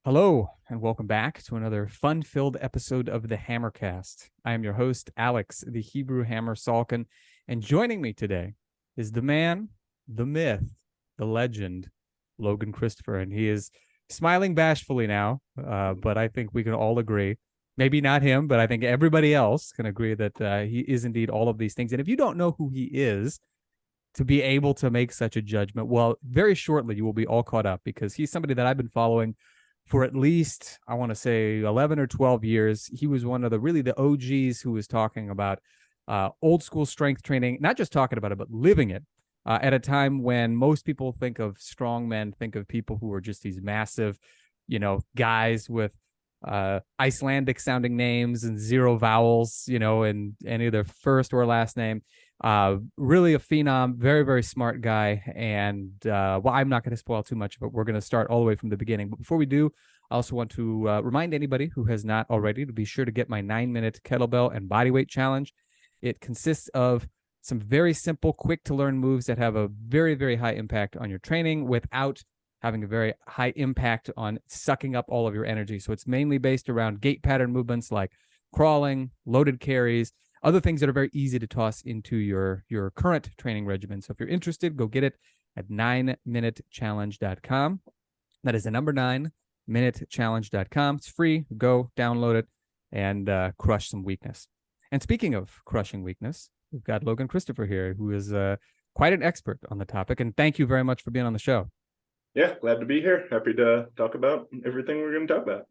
Hello, and welcome back to another fun-filled episode of the Hammercast. I am your host, Alex, the Hebrew Hammer Salkin, and joining me today is the man, the myth, the legend, Logan Christopher, and he is smiling bashfully now, but I think we can all agree, maybe not him, but I think everybody else can agree that he is indeed all of these things. And if you don't know who he is, to be able to make such a judgment, well, very shortly you will be all caught up because he's somebody that I've been following for at least, I want to say 11 or 12 years. He was one of the OGs who was talking about old school strength training, not just talking about it, but living it at a time when most people think of strongmen, think of people who are just these massive, guys with Icelandic sounding names and zero vowels, in any of their first or last name. Really a phenom, very, very smart guy. And well, I'm not going to spoil too much, but we're going to start all the way from the beginning. But before we do, I also want to remind anybody who has not already to be sure to get my 9-minute kettlebell and bodyweight challenge. It consists of some very simple, quick to learn moves that have a very, very high impact on your training without having a very high impact on sucking up all of your energy. So it's mainly based around gait pattern movements like crawling, loaded carries, other things that are very easy to toss into your current training regimen. So if you're interested, go get it at 9minutechallenge.com. That is the number 9minutechallenge.com. It's free. Go download it and crush some weakness. And speaking of crushing weakness, we've got Logan Christopher here, who is quite an expert on the topic. And thank you very much for being on the show. Yeah, glad to be here. Happy to talk about everything we're going to talk about.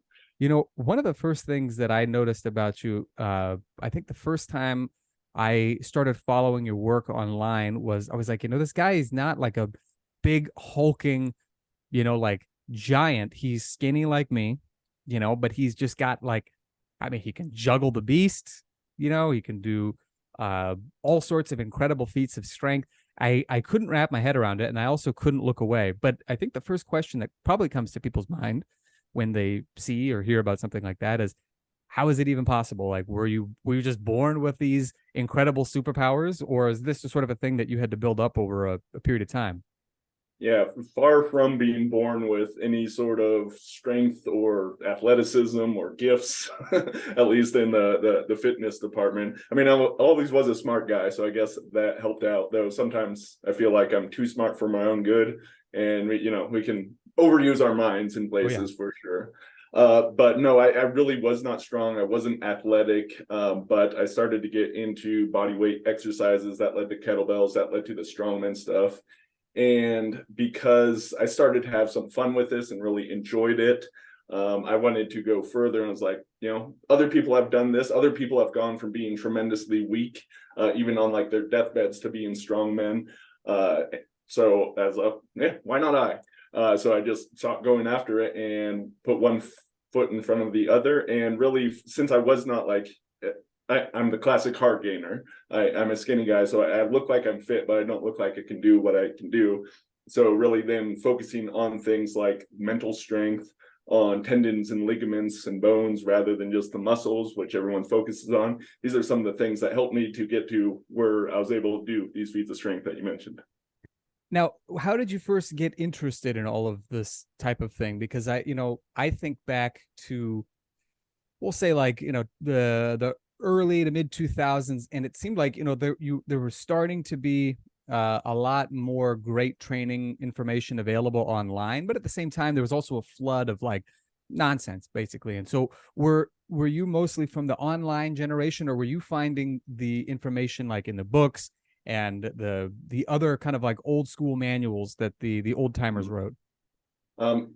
One of the first things that I noticed about you, I think the first time I started following your work online was, I was like, this guy is not like a big hulking, like giant. He's skinny like me, but he's just got he can juggle the beast, he can do all sorts of incredible feats of strength. I couldn't wrap my head around it, and I also couldn't look away. But I think the first question that probably comes to people's mind when they see or hear about something like that is, how is it even possible? Like, were you just born with these incredible superpowers, or is this just sort of a thing that you had to build up over a period of time? Yeah, far from being born with any sort of strength or athleticism or gifts, at least in the fitness department. I mean, I always was a smart guy, so I guess that helped out. Though sometimes I feel like I'm too smart for my own good, and we can overuse our minds in places for sure. But no, I really was not strong. I wasn't athletic, but I started to get into body weight exercises that led to kettlebells, that led to the strongman stuff. And because I started to have some fun with this and really enjoyed it, I wanted to go further. And I was like, other people have done this. Other people have gone from being tremendously weak, even on like their deathbeds, to being strong men. So as why not I? So I just stopped going after it and put one foot in front of the other. And really, since I was not like, I'm the classic heart gainer. I'm a skinny guy, so I look like I'm fit, but I don't look like I can do what I can do. So really then focusing on things like mental strength, on tendons and ligaments and bones rather than just the muscles, which everyone focuses on. These are some of the things that helped me to get to where I was able to do these feats of strength that you mentioned. Now, how did you first get interested in all of this type of thing? Because I think back to, we'll say the early to mid 2000s, and it seemed like there were starting to be a lot more great training information available online, but at the same time there was also a flood of like nonsense basically. And so were you mostly from the online generation, or were you finding the information like in the books and the other kind of like old school manuals that the old timers wrote?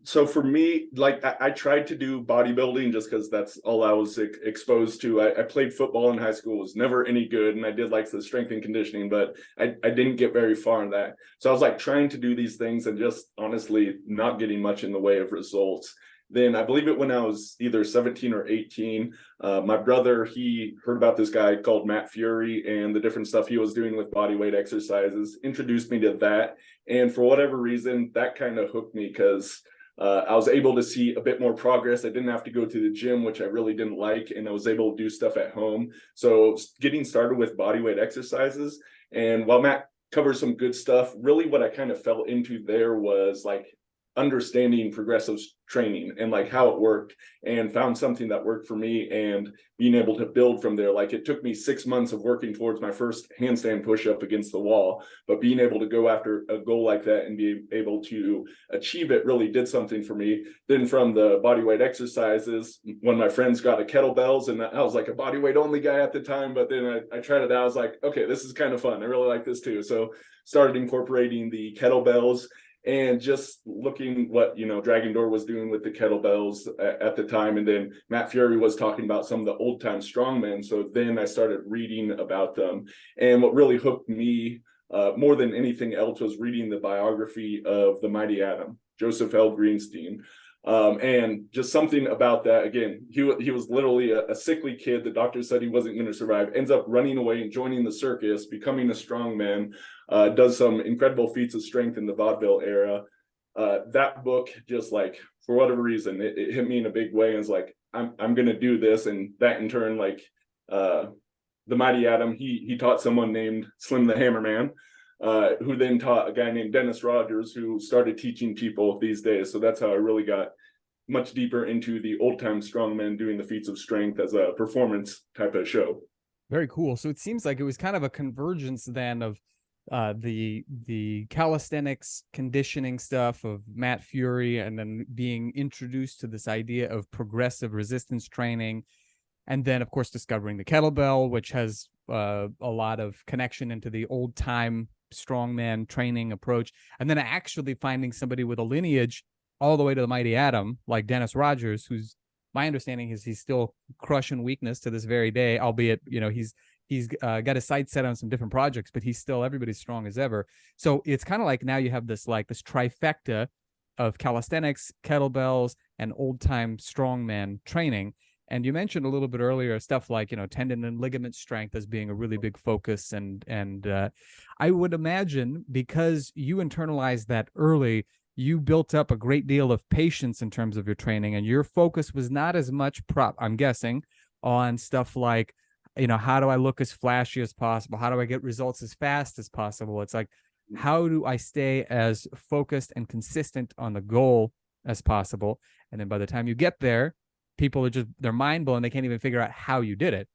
So for me, like I tried to do bodybuilding just because that's all I was exposed to. I played football in high school, was never any good, and I did like the strength and conditioning, but I didn't get very far in that. So I was like trying to do these things and just honestly not getting much in the way of results. Then I believe it when I was either 17 or 18, my brother, he heard about this guy called Matt Fury and the different stuff he was doing with bodyweight exercises, introduced me to that. And for whatever reason, that kind of hooked me because I was able to see a bit more progress. I didn't have to go to the gym, which I really didn't like, and I was able to do stuff at home. So getting started with bodyweight exercises, and while Matt covers some good stuff, really what I kind of fell into there was like understanding progressive training and like how it worked, and found something that worked for me, and being able to build from there. Like, it took me 6 months of working towards my first handstand push-up against the wall, but being able to go after a goal like that and be able to achieve it really did something for me. Then from the body weight exercises, one of my friends got a kettlebells, and I was like a body weight only guy at the time, but then I tried it out. I was like, okay, this is kind of fun. I really like this too. So started incorporating the kettlebells, and just looking what, Dragon Door was doing with the kettlebells at the time. And then Matt Fury was talking about some of the old time strongmen. So then I started reading about them. And what really hooked me more than anything else was reading the biography of the Mighty Atom, Joseph L. Greenstein. And just something about that. Again, he was literally a sickly kid. The doctor said he wasn't going to survive, ends up running away and joining the circus, becoming a strongman, does some incredible feats of strength in the vaudeville era. That book, just like, for whatever reason, it hit me in a big way, and it's like, I'm going to do this. And that in turn, like, the Mighty Atom, he taught someone named Slim the Hammerman, who then taught a guy named Dennis Rogers, who started teaching people these days. So that's how I really got much deeper into the old time strongmen doing the feats of strength as a performance type of show. Very cool. So it seems like it was kind of a convergence then of the calisthenics conditioning stuff of Matt Fury, and then being introduced to this idea of progressive resistance training, and then of course discovering the kettlebell, which has a lot of connection into the old time strongman training approach, and then actually finding somebody with a lineage all the way to the Mighty Atom like Dennis Rogers, who's, my understanding is, he's still crushing weakness to this very day, albeit he's got his sights set on some different projects, but he's still everybody's strong as ever. So it's kind of like now you have this trifecta of calisthenics, kettlebells, and old time strongman training. And you mentioned a little bit earlier stuff like, tendon and ligament strength as being a really big focus. And I would imagine, because you internalized that early, you built up a great deal of patience in terms of your training, and your focus was not as much I'm guessing, on stuff like, how do I look as flashy as possible? How do I get results as fast as possible? It's like, how do I stay as focused and consistent on the goal as possible? And then by the time you get there, people are they're mind blown. They can't even figure out how you did it.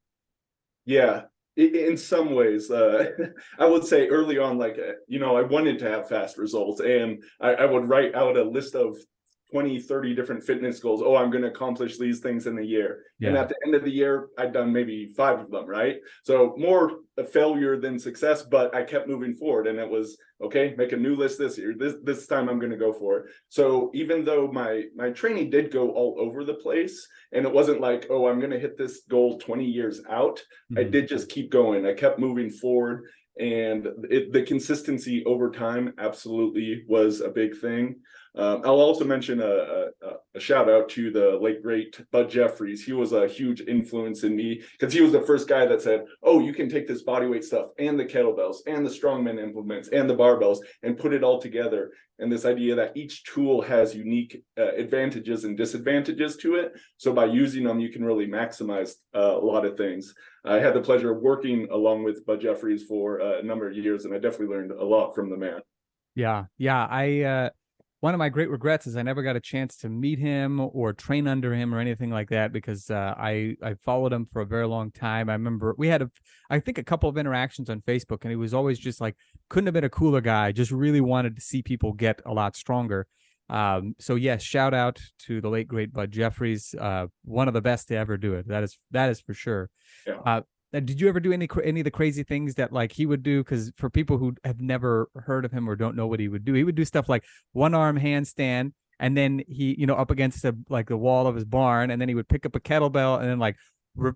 Yeah, in some ways, I would say early on, like, I wanted to have fast results, and I would write out a list of 20, 30 different fitness goals. Oh, I'm going to accomplish these things in a year. Yeah. And at the end of the year, I'd done maybe 5 of them, right? So more a failure than success, but I kept moving forward, and it was, okay, make a new list this year. This time I'm going to go for it. So even though my training did go all over the place, and it wasn't like, oh, I'm going to hit this goal 20 years out, I did just keep going. I kept moving forward, and the consistency over time absolutely was a big thing. I'll also mention a shout out to the late great Bud Jeffries. He was a huge influence in me, because he was the first guy that said, oh, you can take this bodyweight stuff and the kettlebells and the strongman implements and the barbells and put it all together. And this idea that each tool has unique advantages and disadvantages to it. So by using them, you can really maximize a lot of things. I had the pleasure of working along with Bud Jeffries for a number of years, and I definitely learned a lot from the man. Yeah. One of my great regrets is I never got a chance to meet him or train under him or anything like that, because I followed him for a very long time. I remember we had I think a couple of interactions on Facebook, and he was always just like, couldn't have been a cooler guy, just really wanted to see people get a lot stronger. So yes, shout out to the late great Bud Jeffries, one of the best to ever do it. That is for sure. Yeah. Did you ever do any of the crazy things that like he would do? Because for people who have never heard of him or don't know what he would do stuff like one arm handstand, and then he, up against the wall of his barn, and then he would pick up a kettlebell and then like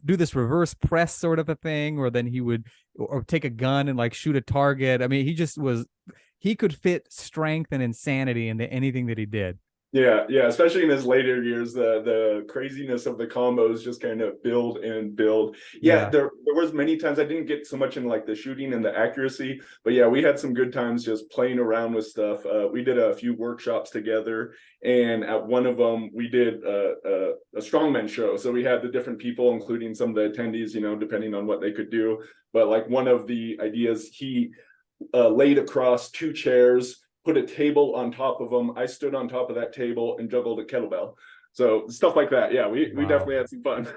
do this reverse press sort of a thing, or then he would or take a gun and like shoot a target. I mean, he could fit strength and insanity into anything that he did. Yeah, especially in his later years, the craziness of the combos just kind of build and build. Yeah, there was many times I didn't get so much in like the shooting and the accuracy, but yeah, we had some good times just playing around with stuff. We did a few workshops together, and at one of them we did a strongman show. So we had the different people, including some of the attendees, depending on what they could do. But like one of the ideas, he laid across 2 chairs, put a table on top of them. I stood on top of that table and juggled a kettlebell. So stuff like that. Yeah, we definitely had some fun.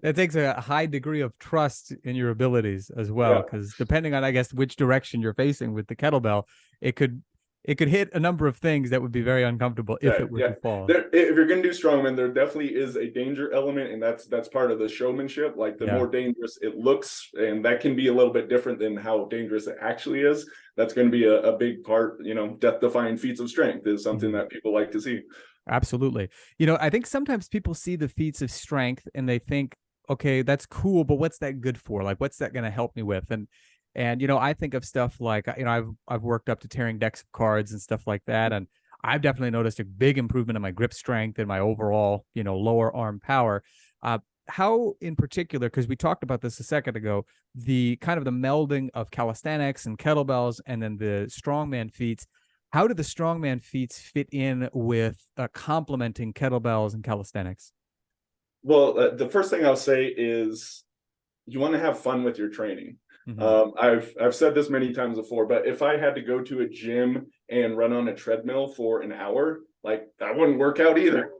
That takes a high degree of trust in your abilities as well, because depending on, I guess, which direction you're facing with the kettlebell, it could hit a number of things that would be very uncomfortable if it were to fall. If you're going to do strongman, there definitely is a danger element, and that's part of the showmanship. Like the more dangerous it looks, and that can be a little bit different than how dangerous it actually is. That's going to be a big part. Death-defying feats of strength is something that people like to see. Absolutely. I think sometimes people see the feats of strength and they think, okay, that's cool, but what's that good for? Like, what's that going to help me with? And I think of stuff like, I've worked up to tearing decks of cards and stuff like that. And I've definitely noticed a big improvement in my grip strength and my overall, lower arm power. How in particular, because we talked about this a second ago, the kind of the melding of calisthenics and kettlebells and then the strongman feats, how do the strongman feats fit in with complementing kettlebells and calisthenics? Well, the first thing I'll say is you want to have fun with your training. I've said this many times before, but if I had to go to a gym and run on a treadmill for an hour, like that wouldn't work out either.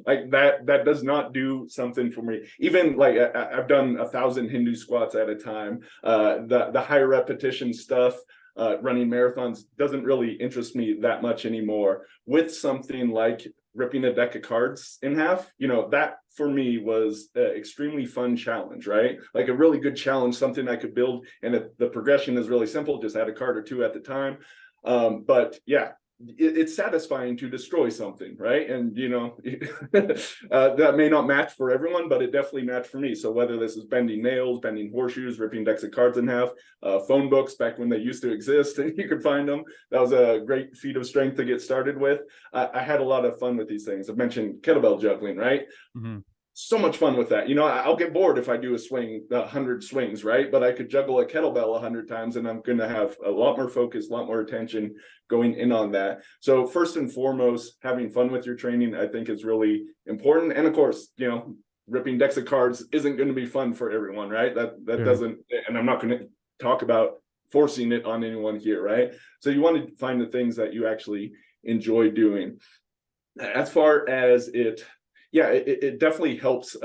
Like that does not do something for me. Even like I've done 1,000 Hindu squats at a time. The high repetition stuff, running marathons doesn't really interest me that much anymore. With something like ripping a deck of cards in half, that for me was an extremely fun challenge, right? Like a really good challenge, something I could build, and the progression is really simple, just add a card or two at the time. But yeah, it's satisfying to destroy something, right? And that may not match for everyone, but it definitely matched for me. So whether this is bending nails, bending horseshoes, ripping decks of cards in half, phone books back when they used to exist and you could find them, that was a great feat of strength to get started with. I had a lot of fun with these things. I've mentioned kettlebell juggling, right? So much fun with that. I'll get bored if I do a swing, 100 swings, right? But I could juggle a kettlebell 100 times and I'm going to have a lot more focus, a lot more attention going in on that. So first and foremost, having fun with your training, I think is really important. And of course, ripping decks of cards isn't going to be fun for everyone, right? That doesn't, and I'm not going to talk about forcing it on anyone here, right? So you want to find the things that you actually enjoy doing. As far as it definitely helps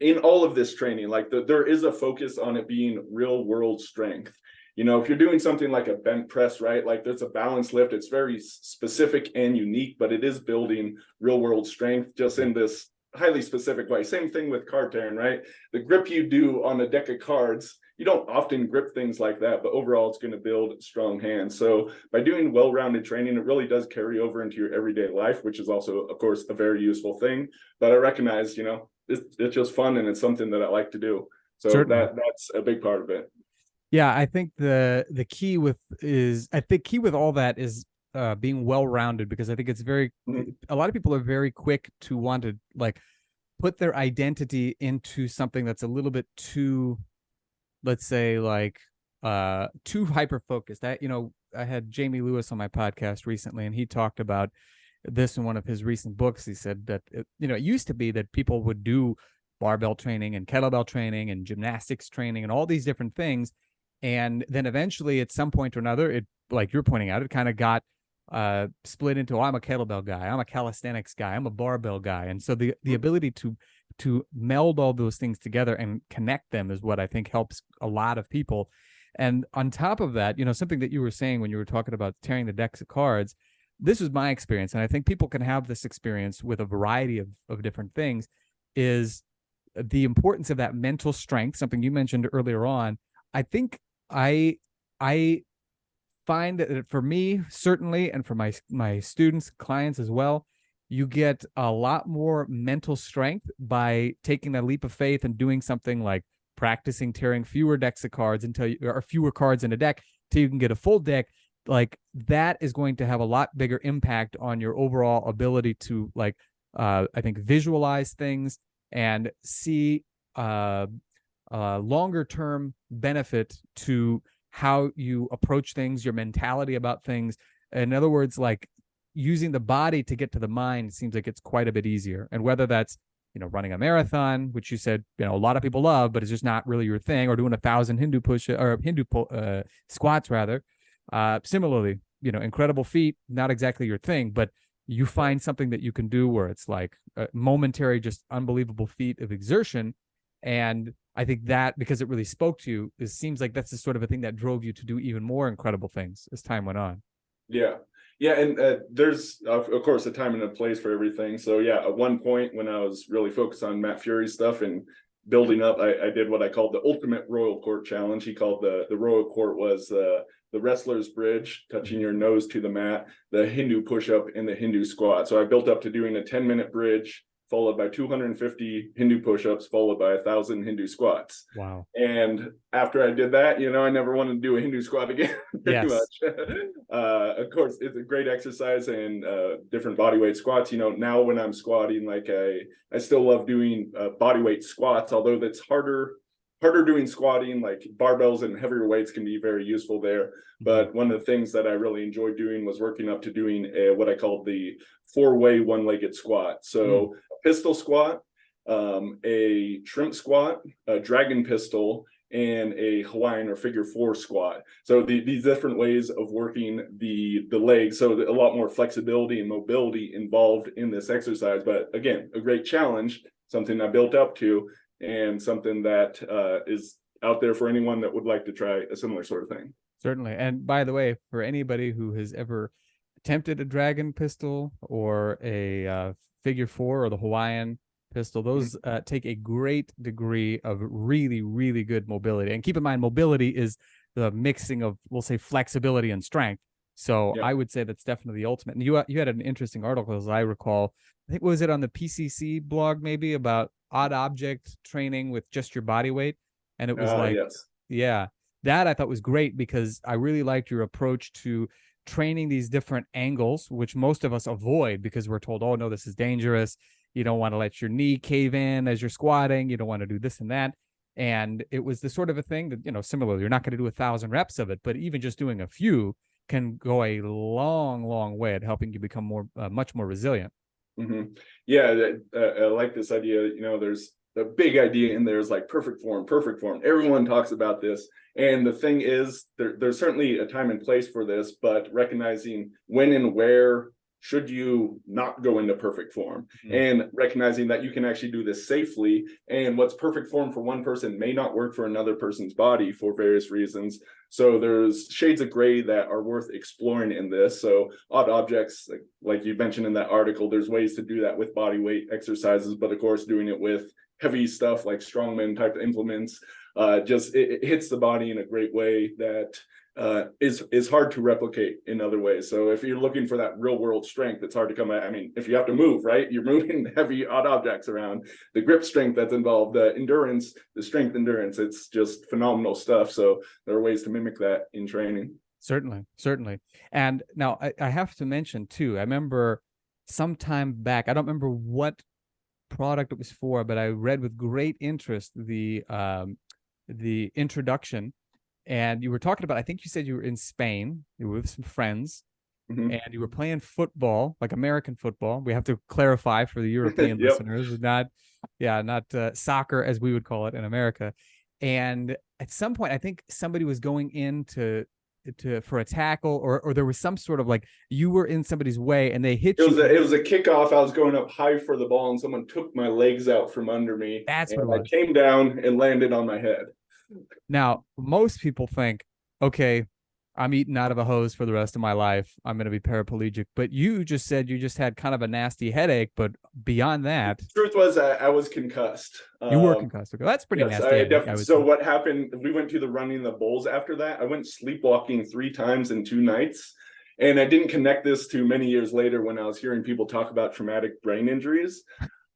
in all of this training. Like there is a focus on it being real world strength. If you're doing something like a bent press, right? Like there's a balance lift. It's very specific and unique, but it is building real world strength just in this highly specific way. Same thing with card tearing, right? The grip you do on a deck of cards, you don't often grip things like that, but overall it's going to build strong hands. So by doing well-rounded training, it really does carry over into your everyday life, which is also, of course, a very useful thing. But I recognize, it's just fun and it's something that I like to do. So that's a big part of it. Yeah, I think the key with all that is being well-rounded, because I think it's a lot of people are very quick to want to like put their identity into something that's a little bit too, let's say, like too hyper focused. I had Jamie Lewis on my podcast recently, and he talked about this in one of his recent books. He said that it used to be that people would do barbell training and kettlebell training and gymnastics training and all these different things, and then eventually at some point or another, it, like you're pointing out, it kind of got split into, I'm a kettlebell guy, I'm a calisthenics guy, I'm a barbell guy. And so the ability to meld all those things together and connect them is what I think helps a lot of people. And on top of that, something that you were saying when you were talking about tearing the decks of cards, this was my experience, and I think people can have this experience with a variety of different things, is the importance of that mental strength, something you mentioned earlier on. I think I find that for me, certainly, and for my students, clients as well, you get a lot more mental strength by taking that leap of faith and doing something like practicing tearing fewer decks of cards or fewer cards in a deck till you can get a full deck. Like that is going to have a lot bigger impact on your overall ability to I think visualize things and see longer term benefit to how you approach things, your mentality about things. In other words, like using the body to get to the mind seems like it's quite a bit easier. And whether that's, running a marathon, which you said, a lot of people love, but it's just not really your thing, or doing 1,000 Hindu squats rather. Similarly, incredible feat, not exactly your thing, but you find something that you can do where it's like a momentary, just unbelievable feat of exertion. And I think that, because it really spoke to you, it seems like that's the sort of a thing that drove you to do even more incredible things as time went on. Yeah. Yeah. And there's, of course, a time and a place for everything. So, yeah, at one point when I was really focused on Matt Fury stuff and building up, I did what I called the ultimate Royal Court challenge. He called the Royal Court was the wrestler's bridge, touching your nose to the mat, the Hindu push-up, and the Hindu squat. So I built up to doing a 10-minute bridge, followed by 250 Hindu push-ups, followed by 1,000 Hindu squats. Wow. And after I did that, I never wanted to do a Hindu squat again, pretty much. Of course, it's a great exercise, and different body weight squats. Now when I'm squatting, like I still love doing body weight squats, although that's harder doing squatting. Like barbells and heavier weights can be very useful there. But one of the things that I really enjoyed doing was working up to doing what I called the 4-way one-legged squat. So a pistol squat, a shrimp squat, a dragon pistol, and a Hawaiian or figure 4 squat. So these different ways of working the legs. So a lot more flexibility and mobility involved in this exercise. But again, a great challenge, something I built up to, and something that is out there for anyone that would like to try a similar sort of thing. Certainly. And by the way, for anybody who has ever attempted a dragon pistol or a figure 4 or the Hawaiian pistol, those take a great degree of really, really good mobility. And keep in mind, mobility is the mixing of, we'll say, flexibility and strength. So I would say that's definitely the ultimate. And you had an interesting article, as I recall. I think, was it on the PCC blog, maybe, about odd object training with just your body weight? And it was that I thought was great, because I really liked your approach to training these different angles, which most of us avoid because we're told, oh no, this is dangerous. You don't want to let your knee cave in as you're squatting. You don't want to do this and that. And it was the sort of a thing that, similarly, you're not going to do 1,000 reps of it, but even just doing a few can go a long, long way at helping you become much more resilient. Yeah, I like this idea. There's the big idea in there is like perfect form. Everyone talks about this. And the thing is, there's certainly a time and place for this, but recognizing when and where should you not go into perfect form, and recognizing that you can actually do this safely. And what's perfect form for one person may not work for another person's body for various reasons. So there's shades of gray that are worth exploring in this. So odd objects, like you mentioned in that article, there's ways to do that with body weight exercises, but of course doing it with heavy stuff like strongman type implements, just it hits the body in a great way that is hard to replicate in other ways. So if you're looking for that real world strength, it's hard to come at. I mean, if you have to move, right, you're moving heavy odd objects around, the grip strength that's involved, the endurance, the strength endurance, it's just phenomenal stuff. So there are ways to mimic that in training. Certainly. And now I have to mention too, I remember some time back, I don't remember what product it was for, but I read with great interest the introduction. And you were talking about, I think you said you were in Spain, you were with some friends, and you were playing football, like American football. We have to clarify for the European listeners, not soccer as we would call it in America. And at some point, I think somebody was going in for a tackle, or there was some sort of, like, you were in somebody's way and they hit you. It was a kickoff. I was going up high for the ball and someone took my legs out from under me. That's what it was. I came down and landed on my head. Now, most people think, okay, I'm eating out of a hose for the rest of my life, I'm going to be paraplegic. But you just said you just had kind of a nasty headache. But beyond that, the truth was I was concussed. You were concussed. Okay, that's pretty nasty. So what happened, we went to the running the bulls after that. I went sleepwalking 3 times in 2 nights. And I didn't connect this to many years later when I was hearing people talk about traumatic brain injuries.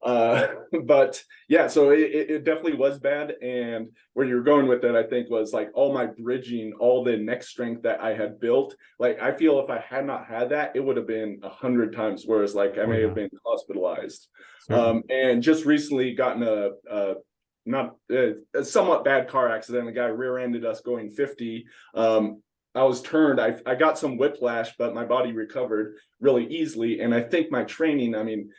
But yeah, so it definitely was bad. And where you're going with it, I think, was like all my bridging, all the neck strength that I had built. Like, I feel if I had not had that, it would have been 100 times worse. Like, I may have been hospitalized. And just recently gotten a somewhat bad car accident. A guy rear-ended us going 50. I was turned. I got some whiplash, but my body recovered really easily. And I think my training, I mean,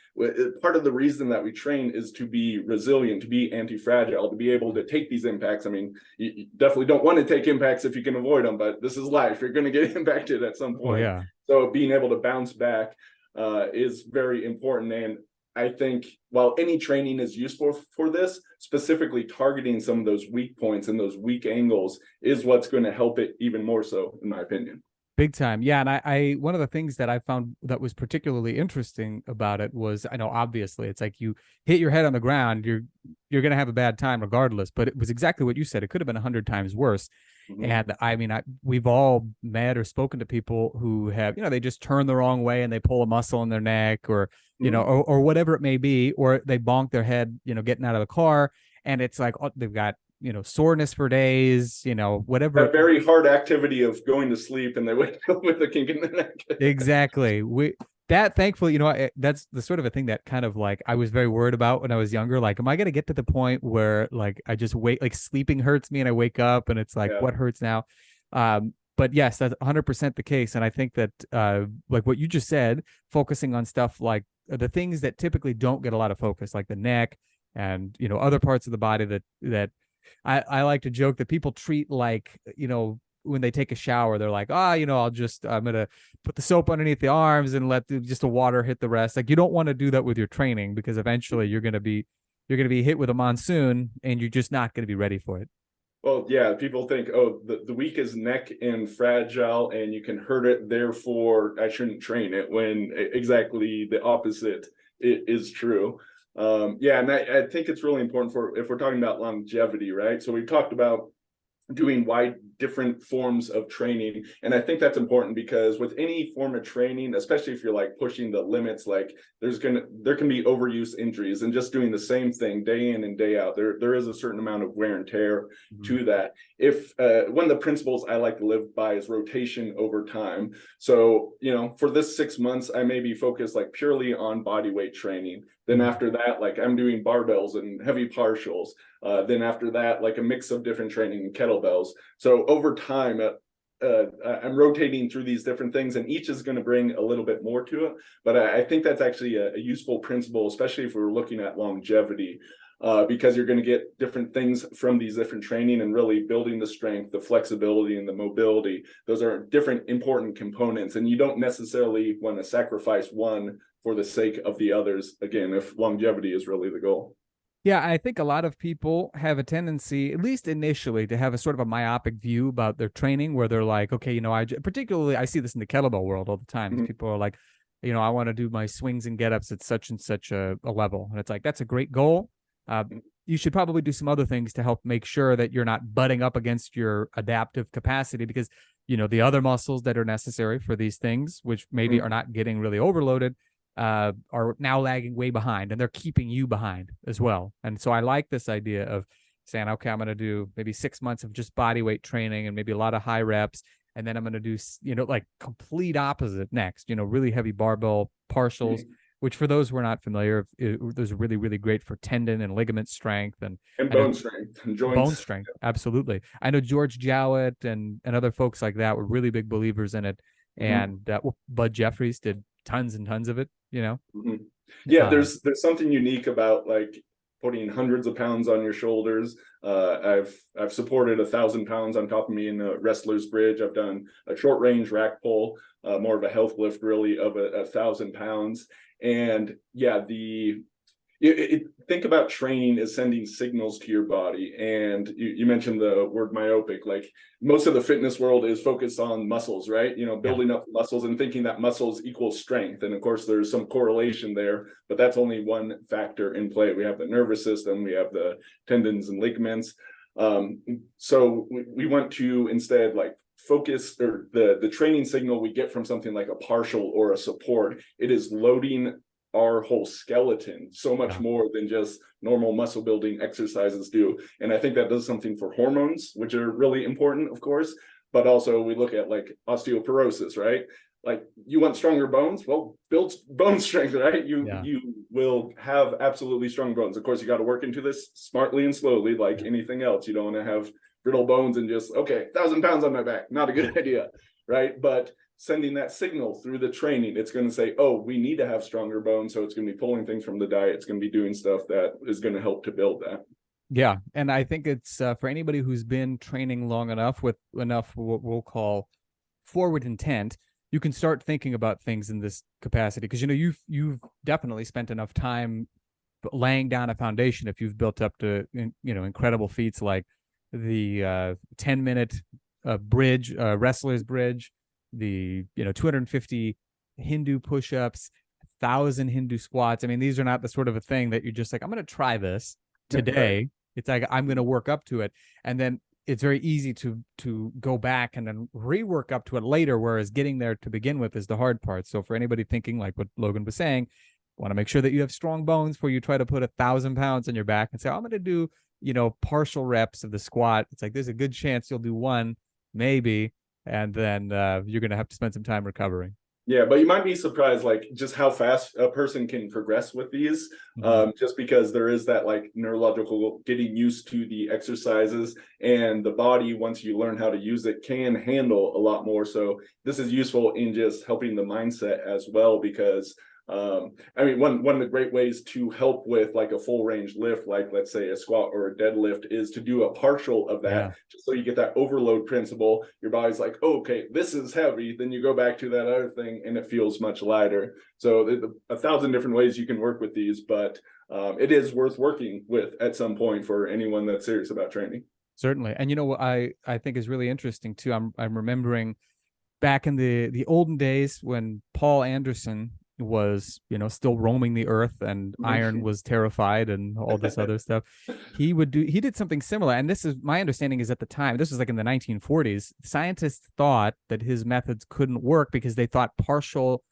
part of the reason that we train is to be resilient, to be anti-fragile, to be able to take these impacts. I mean, you definitely don't want to take impacts if you can avoid them, but this is life. You're going to get impacted at some Oh point. yeah. So being able to bounce back is very important. And I think while any training is useful for this, specifically targeting some of those weak points and those weak angles is what's going to help it even more so, in my opinion. Big time. Yeah. And I one of the things that I found that was particularly interesting about it was, I know obviously it's like you hit your head on the ground, you're gonna have a bad time regardless. But it was exactly what you said. It could have been 100 times worse. Mm-hmm. And I mean, we've all met or spoken to people who have, they just turn the wrong way and they pull a muscle in their neck, or, or whatever it may be, or they bonk their head, getting out of the car. And it's like, oh, they've got, soreness for days, whatever. That very hard activity of going to sleep and they wake up with a kink in the neck. Exactly. Thankfully, that's the sort of a thing that kind of like I was very worried about when I was younger. Like, am I going to get to the point where like I just wait, like sleeping hurts me and I wake up and it's like, what hurts now? But yes, that's 100% the case. And I think that like what you just said, focusing on stuff like the things that typically don't get a lot of focus, like the neck and, other parts of the body that I like to joke that people treat like, when they take a shower, they're like, I'm going to put the soap underneath the arms and let just the water hit the rest. Like, you don't want to do that with your training, because eventually you're going to be hit with a monsoon and you're just not going to be ready for it. Well, yeah, people think, oh, the weak is neck and fragile and you can hurt it, therefore I shouldn't train it, when exactly the opposite is true. Yeah, and I think it's really important if we're talking about longevity, right? So we've talked about doing different forms of training, and I think that's important, because with any form of training, especially if you're like pushing the limits, like there can be overuse injuries, and just doing the same thing day in and day out, there is a certain amount of wear and tear to that. If one of the principles I like to live by is rotation over time. So for this 6 months I may be focused like purely on body weight training, then after that, like I'm doing barbells and heavy partials. Then after that, like a mix of different training and kettlebells. So over time, I'm rotating through these different things, and each is going to bring a little bit more to it. But I think that's actually a useful principle, especially if we're looking at longevity, because you're going to get different things from these different training, and really building the strength, the flexibility, and the mobility. Those are different important components, and you don't necessarily want to sacrifice one for the sake of the others, again, if longevity is really the goal. Yeah, I think a lot of people have a tendency, at least initially, to have a sort of a myopic view about their training, where they're like, okay, particularly I see this in the kettlebell world all the time. Mm-hmm. People are like, I want to do my swings and get-ups at such and such a level. And it's like, that's a great goal. You should probably do some other things to help make sure that you're not butting up against your adaptive capacity, because, the other muscles that are necessary for these things, which maybe are not getting really overloaded, are now lagging way behind, and they're keeping you behind as well. And so I like this idea of saying, okay, I'm going to do maybe 6 months of just body weight training and maybe a lot of high reps. And then I'm going to do, like complete opposite next, really heavy barbell partials, which for those who are not familiar, those are really, really great for tendon and ligament strength and bone strength and joints. Bone strength. Absolutely. I know George Jowett and other folks like that were really big believers in it. And Bud Jeffries did tons and tons of it, Yeah, there's something unique about like putting hundreds of pounds on your shoulders. I've supported 1,000 pounds on top of me in a wrestler's bridge. I've done a short range rack pull, more of a health lift really of 1,000 pounds. And yeah, think about training as sending signals to your body. And you mentioned the word myopic. Like most of the fitness world is focused on muscles, right? Building up muscles and thinking that muscles equal strength. And of course, there's some correlation there, but that's only one factor in play. We have the nervous system, we have the tendons and ligaments. So we want to instead like focus, or the training signal we get from something like a partial or a support, it is loading our whole skeleton so much more than just normal muscle building exercises do. And I think that does something for hormones, which are really important, of course, but also we look at like osteoporosis, right? Like you want stronger bones, well, build bone strength, right? You will have absolutely strong bones. Of course, you got to work into this smartly and slowly, like anything else. You don't want to have brittle bones and just, okay, 1,000 pounds on my back, not a good idea, right? But sending that signal through the training, it's going to say, oh, we need to have stronger bones. So it's going to be pulling things from the diet. It's going to be doing stuff that is going to help to build that. Yeah. And I think it's for anybody who's been training long enough with enough what we'll call forward intent, you can start thinking about things in this capacity. Because, you've definitely spent enough time laying down a foundation if you've built up to, incredible feats like the 10-minute bridge, wrestler's bridge, the 250 Hindu push-ups, 1,000 Hindu squats. I mean, these are not the sort of a thing that you're just like, I'm going to try this today. Right. It's like, I'm going to work up to it, and then it's very easy to go back and then rework up to it later, whereas getting there to begin with is the hard part. So for anybody thinking like what Logan was saying, want to make sure that you have strong bones before you try to put 1,000 pounds on your back and say, I'm going to do partial reps of the squat. It's like, there's a good chance you'll do one, maybe, and then you're going to have to spend some time recovering. Yeah, but you might be surprised, like, just how fast a person can progress with these, just because there is that, like, neurological getting used to the exercises, and the body, once you learn how to use it, can handle a lot more. So this is useful in just helping the mindset as well, because I mean, one of the great ways to help with like a full range lift, like let's say a squat or a deadlift, is to do a partial of that, just so you get that overload principle. Your body's like, oh, okay, this is heavy. Then you go back to that other thing and it feels much lighter. So 1,000 different ways you can work with these, but it is worth working with at some point for anyone that's serious about training. Certainly. And what I think is really interesting too, I'm remembering back in the olden days when Paul Anderson was still roaming the earth and iron was terrified and all this other stuff, he did something similar. And this is my understanding, is at the time, this was like in the 1940s, scientists thought that his methods couldn't work because they thought partial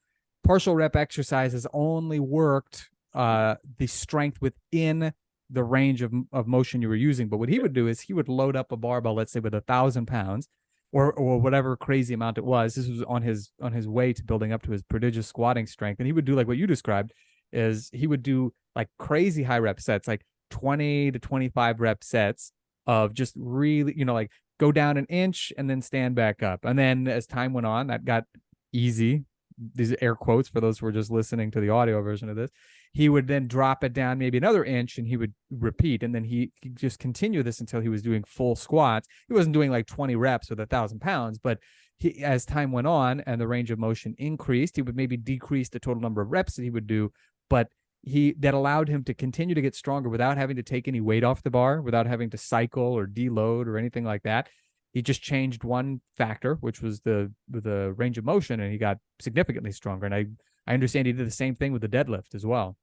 rep exercises only worked the strength within the range of motion you were using. But what he would do is he would load up a barbell, let's say with 1,000 pounds, or whatever crazy amount it was. This was on his way to building up to his prodigious squatting strength. And he would do like what you described, is he would do like crazy high rep sets, like 20 to 25 rep sets of just really, like go down an inch and then stand back up. And then as time went on, that got easy. These are air quotes for those who are just listening to the audio version of this. He would then drop it down maybe another inch and he would repeat. And then he just continue this until he was doing full squats. He wasn't doing like 20 reps with 1,000 pounds, but as time went on and the range of motion increased, he would maybe decrease the total number of reps that he would do, but that allowed him to continue to get stronger without having to take any weight off the bar, without having to cycle or deload or anything like that. He just changed one factor, which was the range of motion, and he got significantly stronger. And I understand he did the same thing with the deadlift as well.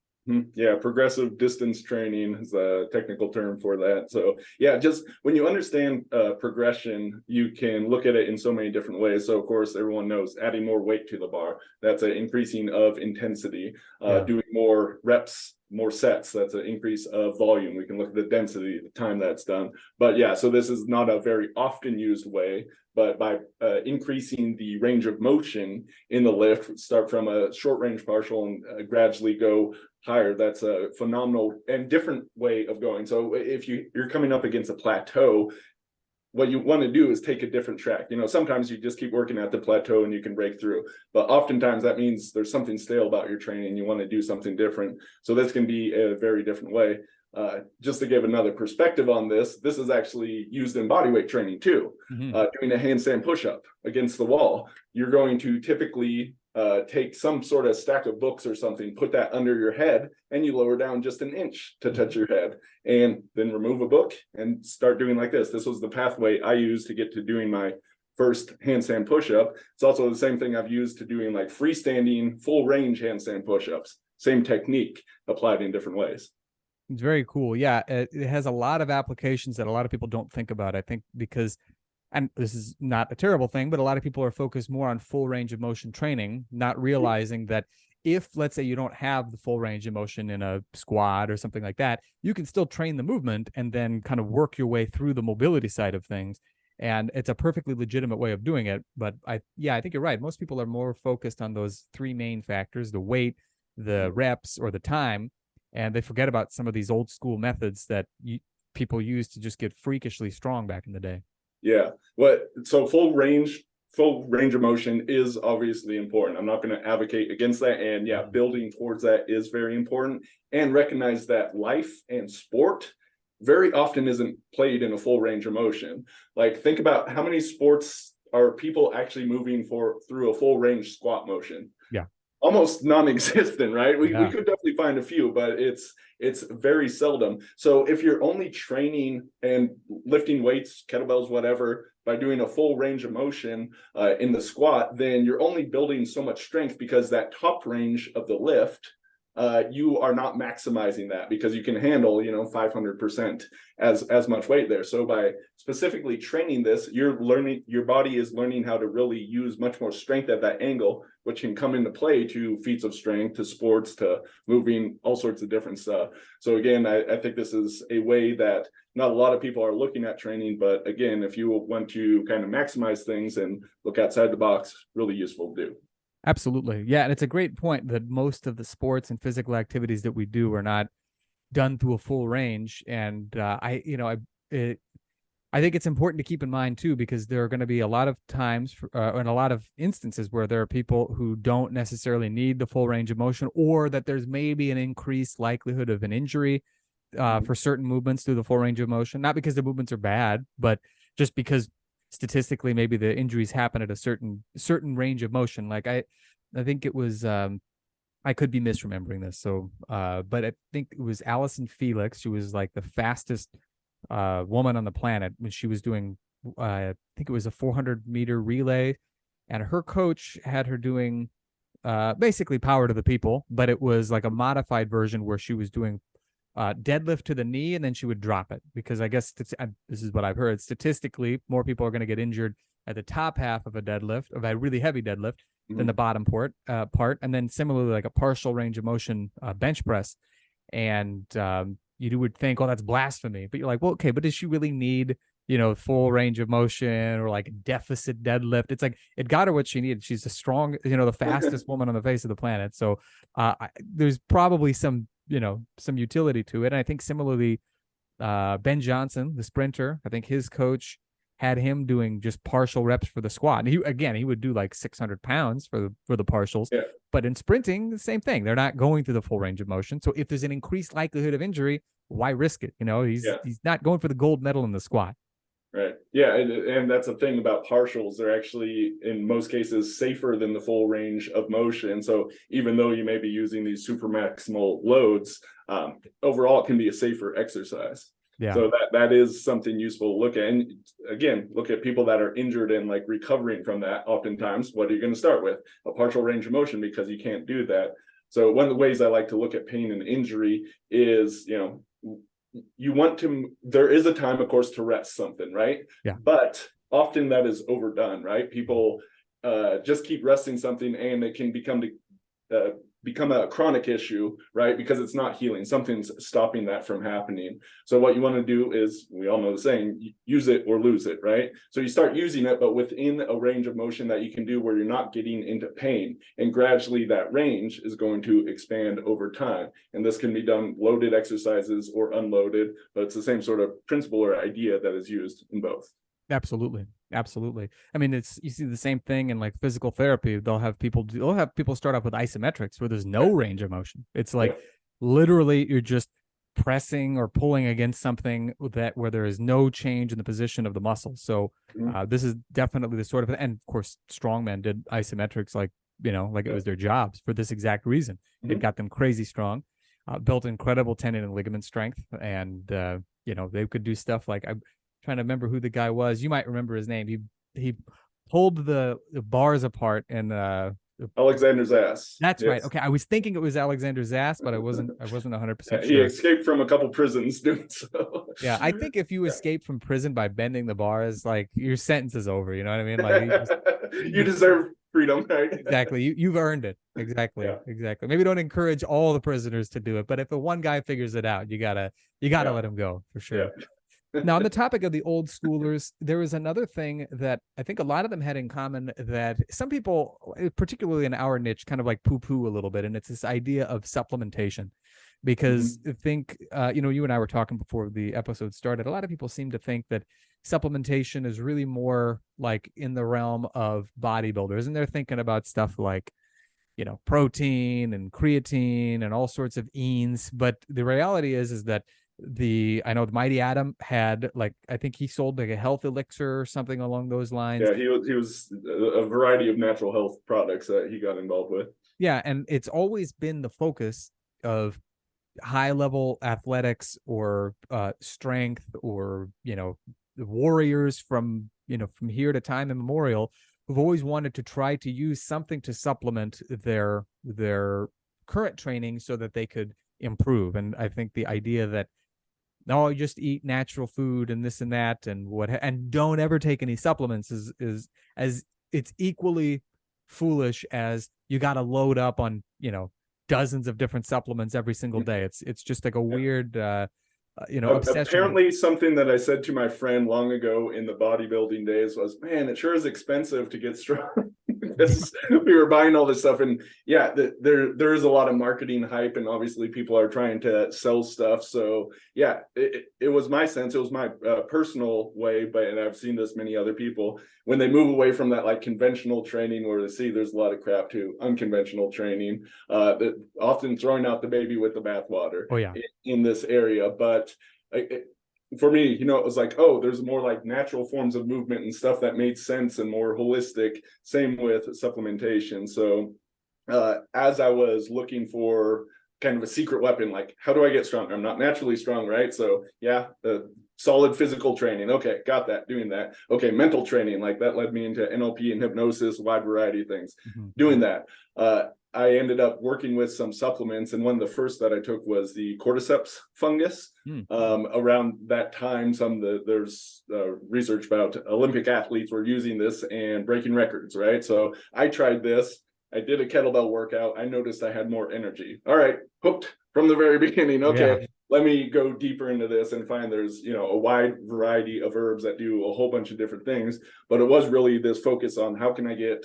Yeah, progressive distance training is a technical term for that. So yeah, just when you understand progression, you can look at it in so many different ways. So of course, everyone knows adding more weight to the bar, that's an increasing of intensity. Doing more reps, more sets, that's an increase of volume. We can look at the density, the time that's done. But yeah, so this is not a very often used way, but by increasing the range of motion in the lift, start from a short range partial and gradually go higher. That's a phenomenal and different way of going. So if you're coming up against a plateau, what you want to do is take a different track. Sometimes you just keep working at the plateau and you can break through, but oftentimes that means there's something stale about your training. You want to do something different. So this can be a very different way. Just to give another perspective on this is actually used in bodyweight training too. Doing a handstand push-up against the wall, you're going to typically take some sort of stack of books or something, put that under your head, and you lower down just an inch to touch your head, and then remove a book and start doing like this. This was the pathway I used to get to doing my first handstand push-up. It's also the same thing I've used to doing like freestanding full range handstand push-ups. Same technique applied in different ways. It's very cool. Yeah, it has a lot of applications that a lot of people don't think about, I think, because, and this is not a terrible thing, but a lot of people are focused more on full range of motion training, not realizing that if, let's say, you don't have the full range of motion in a squat or something like that, you can still train the movement and then kind of work your way through the mobility side of things. And it's a perfectly legitimate way of doing it. But I think you're right. Most people are more focused on those three main factors: the weight, the reps, or the time. And they forget about some of these old school methods that people used to just get freakishly strong back in the day. Yeah. So full range of motion is obviously important. I'm not going to advocate against that. And yeah, building towards that is very important. And recognize that life and sport very often isn't played in a full range of motion. Like, think about how many sports are people actually moving through a full range squat motion? Yeah. Almost non-existent, right? We could definitely find a few, but it's very seldom. So if you're only training and lifting weights, kettlebells, whatever, by doing a full range of motion in the squat, then you're only building so much strength, because that top range of the lift, you are not maximizing that, because you can handle 500% as much weight there. So by specifically training this, your body is learning how to really use much more strength at that angle, which can come into play to feats of strength, to sports, to moving, all sorts of different stuff. So again, I think this is a way that not a lot of people are looking at training, but again, if you want to kind of maximize things and look outside the box, really useful to do. Absolutely. Yeah. And it's a great point that most of the sports and physical activities that we do are not done through a full range. And I think it's important to keep in mind too, because there are going to be a lot of times and a lot of instances where there are people who don't necessarily need the full range of motion, or that there's maybe an increased likelihood of an injury for certain movements through the full range of motion. Not because the movements are bad, but just because statistically maybe the injuries happen at a certain range of motion. Like I think it was I could be misremembering this, so but I think it was Allison Felix. She was like the fastest woman on the planet when she was doing I think it was a 400-meter relay, and her coach had her doing basically power to the people, but it was like a modified version where she was doing deadlift to the knee, and then she would drop it, because I guess this is what I've heard, statistically more people are going to get injured at the top half of a deadlift, of a really heavy deadlift, than the bottom part. And then similarly, like a partial range of motion bench press, and you would think, oh, that's blasphemy, but you're like, well, okay, but does she really need full range of motion, or like a deficit deadlift? It's like, it got her what she needed. She's the strong, the fastest woman on the face of the planet. So there's probably some utility to it. And I think similarly, Ben Johnson, the sprinter, I think his coach had him doing just partial reps for the squat. And he would do like 600 pounds for the partials. Yeah. But in sprinting, the same thing. They're not going through the full range of motion. So if there's an increased likelihood of injury, why risk it? He's not going for the gold medal in the squat. Right. Yeah. And that's the thing about partials. They're actually, in most cases, safer than the full range of motion. So even though you may be using these super maximal loads, overall, it can be a safer exercise. Yeah. So that is something useful to look at. And again, look at people that are injured and like recovering from that. Oftentimes, what are you going to start with? A partial range of motion, because you can't do that. So one of the ways I like to look at pain and injury is, there is a time, of course, to rest something, right? Yeah. But often that is overdone, right? People just keep resting something, and it can become a chronic issue, right? Because it's not healing. Something's stopping that from happening. So what you want to do is, we all know the saying, use it or lose it, right? So you start using it, but within a range of motion that you can do where you're not getting into pain. And gradually that range is going to expand over time. And this can be done loaded exercises or unloaded, but it's the same sort of principle or idea that is used in both. Absolutely. I mean, you see the same thing in like physical therapy. They'll have people start off with isometrics where there's no range of motion. It's like literally you're just pressing or pulling against something where there is no change in the position of the muscle. So this is definitely the sort of, and of course, strongmen did isometrics like it was their jobs for this exact reason. It got them crazy strong, built incredible tendon and ligament strength, and they could do stuff like, trying to remember who the guy was. You might remember his name. He pulled the bars apart and Alexander's ass. That's yes. Right. Okay, I was thinking it was Alexander's ass, but I wasn't 100% sure. He escaped from a couple prisons doing so. Yeah, I think if you escape from prison by bending the bars, like your sentence is over. You know what I mean? Like you deserve freedom, right? Exactly. You've earned it. Exactly. Yeah. Exactly. Maybe don't encourage all the prisoners to do it, but if the one guy figures it out, you gotta let him go for sure. Yeah. Now, on the topic of the old schoolers, there was another thing that I think a lot of them had in common that some people, particularly in our niche, kind of like poo-poo a little bit. And it's this idea of supplementation. Because I think, you and I were talking before the episode started, a lot of people seem to think that supplementation is really more like in the realm of bodybuilders. And they're thinking about stuff like, protein and creatine and all sorts of enes. But the reality is that I know the Mighty Atom had, like, I think he sold like a health elixir or something along those lines. Yeah, he was a variety of natural health products that he got involved with. Yeah, and it's always been the focus of high level athletics or strength, or warriors from here to time immemorial, who've always wanted to try to use something to supplement their current training so that they could improve. And I think the idea that, no, you just eat natural food and this and that and don't ever take any supplements is as it's equally foolish as you got to load up on dozens of different supplements every single day. It's just like a weird obsession. Apparently, something that I said to my friend long ago in the bodybuilding days was, man, it sure is expensive to get strong. We were buying all this stuff, and yeah, there is a lot of marketing hype, and obviously people are trying to sell stuff. So yeah, it was my sense, it was my personal way, and I've seen this many other people, when they move away from that like conventional training, where they see there's a lot of crap to unconventional training, that often throwing out the baby with the bathwater. Oh yeah, in this area. But for me, it was like, oh, there's more like natural forms of movement and stuff that made sense and more holistic. Same with supplementation. So as I was looking for kind of a secret weapon, like, how do I get stronger? I'm not naturally strong, right? So yeah, solid physical training. Okay, got that, doing that. Okay, mental training, like that led me into NLP and hypnosis, wide variety of things. Doing that. I ended up working with some supplements, and one of the first that I took was the cordyceps fungus. Around that time, there's research about Olympic athletes were using this and breaking records, right? So I tried this. I did a kettlebell workout. I noticed I had more energy. All right, hooked from the very beginning. Okay, yeah. Let me go deeper into this and find there's a wide variety of herbs that do a whole bunch of different things. But it was really this focus on how can I get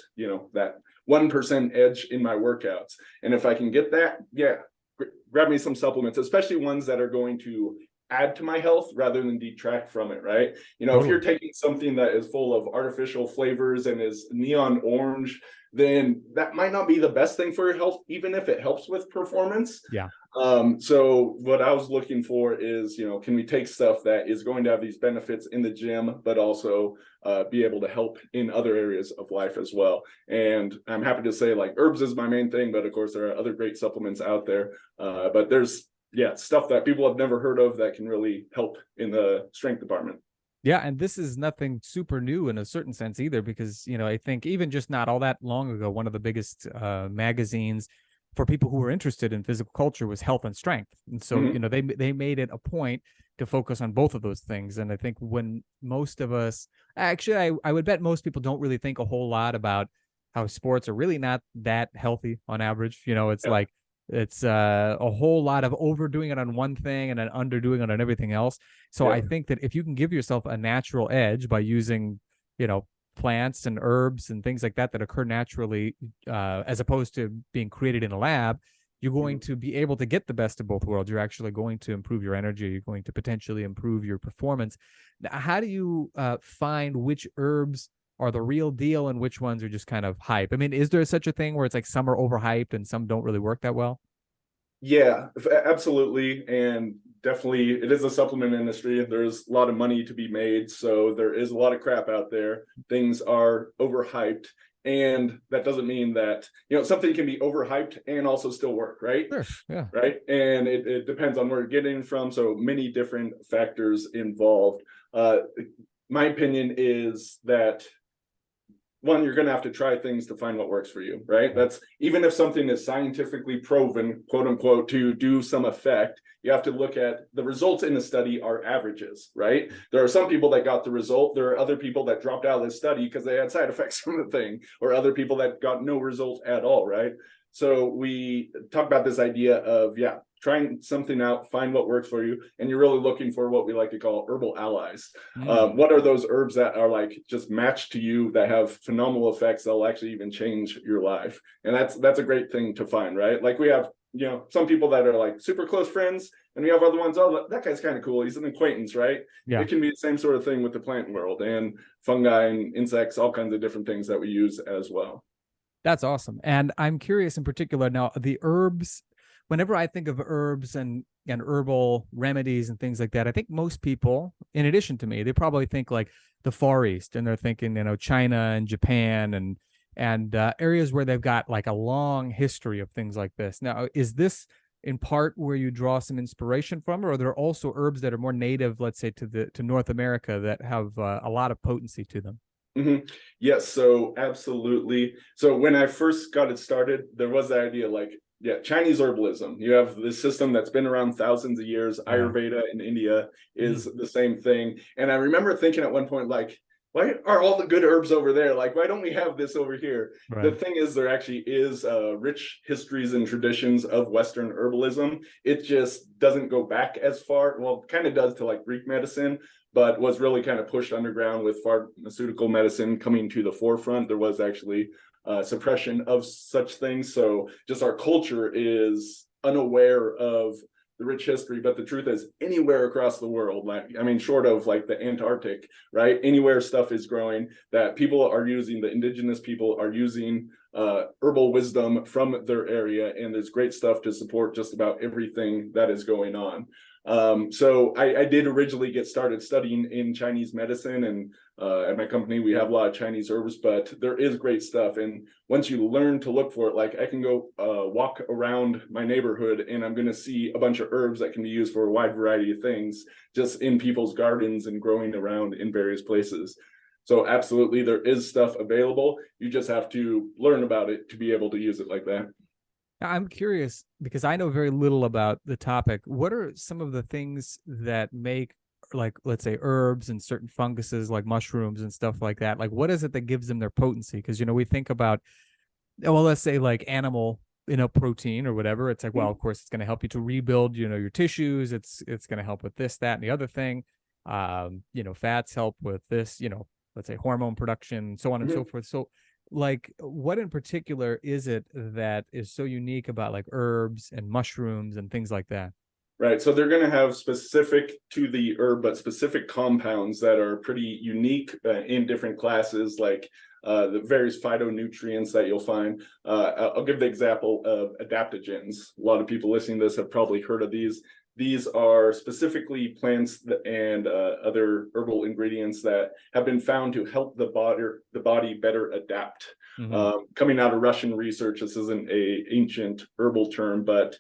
that 1% edge in my workouts. And if I can get that, yeah, grab me some supplements, especially ones that are going to add to my health rather than detract from it, right? If you're taking something that is full of artificial flavors and is neon orange, then that might not be the best thing for your health, even if it helps with performance. Yeah. So what I was looking for is, can we take stuff that is going to have these benefits in the gym, but also be able to help in other areas of life as well. And I'm happy to say, like, herbs is my main thing, but of course there are other great supplements out there. But there's stuff that people have never heard of that can really help in the strength department. Yeah, and this is nothing super new in a certain sense either, because I think even just not all that long ago, one of the biggest magazines for people who were interested in physical culture was Health and Strength. And so, they made it a point to focus on both of those things. And I think when most of us, actually, I would bet most people don't really think a whole lot about how sports are really not that healthy on average. It's like, it's a whole lot of overdoing it on one thing and then underdoing it on everything else. So I think that if you can give yourself a natural edge by using, plants and herbs and things like that occur naturally, as opposed to being created in a lab, you're going to be able to get the best of both worlds. You're actually going to improve your energy. You're going to potentially improve your performance. Now, how do you find which herbs are the real deal and which ones are just kind of hype? I mean, is there such a thing where it's like some are overhyped and some don't really work that well? Yeah, absolutely. And definitely it is a supplement industry. There's a lot of money to be made. So there is a lot of crap out there. Things are overhyped. And that doesn't mean that, something can be overhyped and also still work, right? Sure. Yeah. Right. And it depends on where you're getting from. So many different factors involved. My opinion is that, one, you're going to have to try things to find what works for you, right? That's, even if something is scientifically proven, quote unquote, to do some effect, you have to look at the results in the study are averages, right? There are some people that got the result. There are other people that dropped out of the study because they had side effects from the thing, or other people that got no result at all, right? So we talk about this idea of, trying something out, find what works for you, and you're really looking for what we like to call herbal allies. What are those herbs that are like just matched to you, that have phenomenal effects that'll actually even change your life? And that's a great thing to find, right? Like we have, some people that are like super close friends, and we have other ones, oh, that guy's kind of cool, he's an acquaintance, right? Yeah. It can be the same sort of thing with the plant world and fungi and insects, all kinds of different things that we use as well. That's awesome. And I'm curious in particular now, the herbs, whenever I think of herbs and herbal remedies and things like that, I think most people, in addition to me, they probably think like the Far East, and they're thinking, China and Japan and areas where they've got like a long history of things like this. Now, is this in part where you draw some inspiration from, or are there also herbs that are more native, let's say, to North America that have a lot of potency to them? Yes, so absolutely. So when I first got it started, there was the idea like, Chinese herbalism. You have this system that's been around thousands of years. Ayurveda in India is the same thing. And I remember thinking at one point, like, why are all the good herbs over there? Like, why don't we have this over here? Right. The thing is, there actually is rich histories and traditions of Western herbalism. It just doesn't go back as far. Well, it kind of does to like Greek medicine, but was really kind of pushed underground with pharmaceutical medicine coming to the forefront. There was actually suppression of such things. So just our culture is unaware of the rich history, but the truth is anywhere across the world, like, I mean, short of like the Antarctic, right? Anywhere stuff is growing, that people are using, the indigenous people are using herbal wisdom from their area. And there's great stuff to support just about everything that is going on. So I did originally get started studying in Chinese medicine, and at my company we have a lot of Chinese herbs, but there is great stuff. And once you learn to look for it, like I can go walk around my neighborhood and I'm going to see a bunch of herbs that can be used for a wide variety of things just in people's gardens and growing around in various places. So absolutely, there is stuff available. You just have to learn about it to be able to use it like that. I'm curious because I know very little about the topic. What are some of the things that make, like, let's say herbs and certain funguses like mushrooms and stuff like that? Like, what is it that gives them their potency? Because, we think about, well, let's say like animal, protein or whatever. It's like, well, of course, it's going to help you to rebuild, your tissues. It's going to help with this, that, and the other thing. Fats help with this, let's say hormone production, so on and so forth. So, like, what in particular is it that is so unique about like herbs and mushrooms and things like that? Right. So they're going to have specific to the herb, but specific compounds that are pretty unique in different classes, like the various phytonutrients that you'll find. I'll give the example of adaptogens. A lot of people listening to this have probably heard of these. These are specifically plants and other herbal ingredients that have been found to help the body better adapt. Coming out of Russian research, this isn't an ancient herbal term, but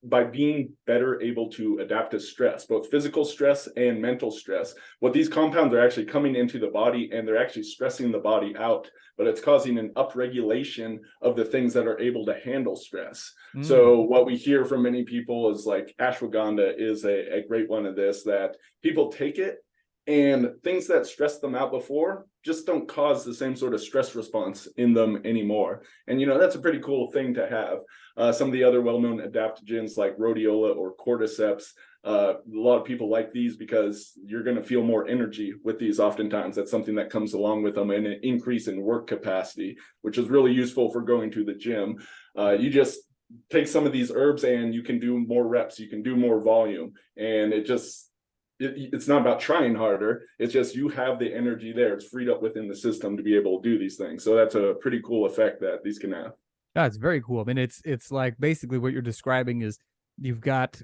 by being better able to adapt to stress, both physical stress and mental stress, what these compounds are actually coming into the body and they're actually stressing the body out, but it's causing an upregulation of the things that are able to handle stress. So what we hear from many people is like ashwagandha is a great one of this, that people take it and things that stressed them out before just don't cause the same sort of stress response in them anymore. And, that's a pretty cool thing to have. Some of the other well-known adaptogens like rhodiola or cordyceps, a lot of people like these because you're going to feel more energy with these oftentimes. That's something that comes along with them, and an increase in work capacity, which is really useful for going to the gym. You just take some of these herbs and you can do more reps, you can do more volume, and it's not about trying harder. It's just you have the energy there. It's freed up within the system to be able to do these things. So that's a pretty cool effect that these can have. That's very cool. I mean, it's like basically what you're describing is you've got